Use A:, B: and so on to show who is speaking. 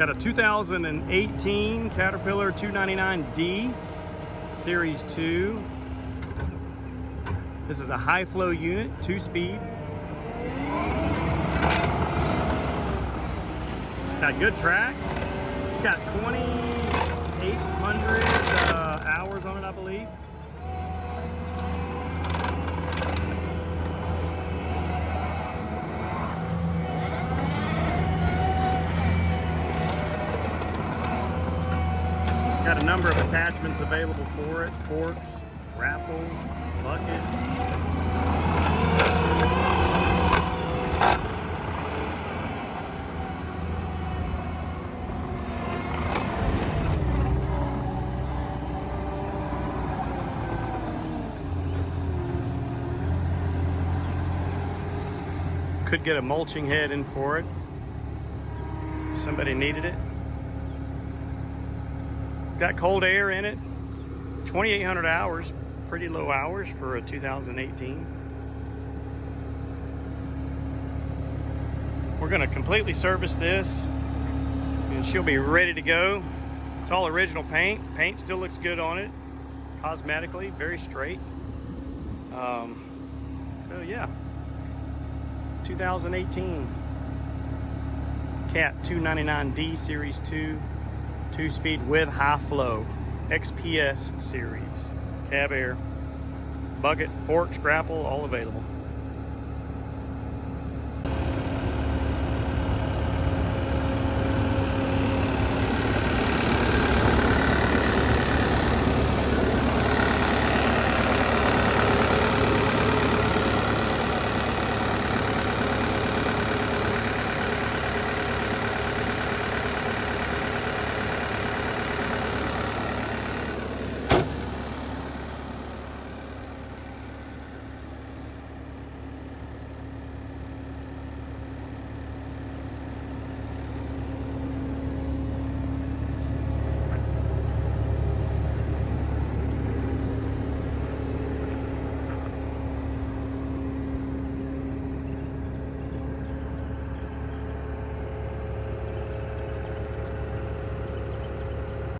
A: Got a 2018 Caterpillar 299D Series 2. This is a high flow unit, 2-speed. Got good tracks. It's got 2,800 hours on it, I believe. Got a number of attachments available for it: forks, grapples, buckets. Could get a mulching head in for it if somebody needed it. Got cold air in it. 2,800 hours, pretty low hours for a 2018. We're gonna completely service this and she'll be ready to go. It's all original paint. Paint still looks good on it. Cosmetically, very straight. So yeah, 2018 Cat 299D Series 2. 2-speed with high flow, XPS series, cab air, bucket, forks, grapple, all available.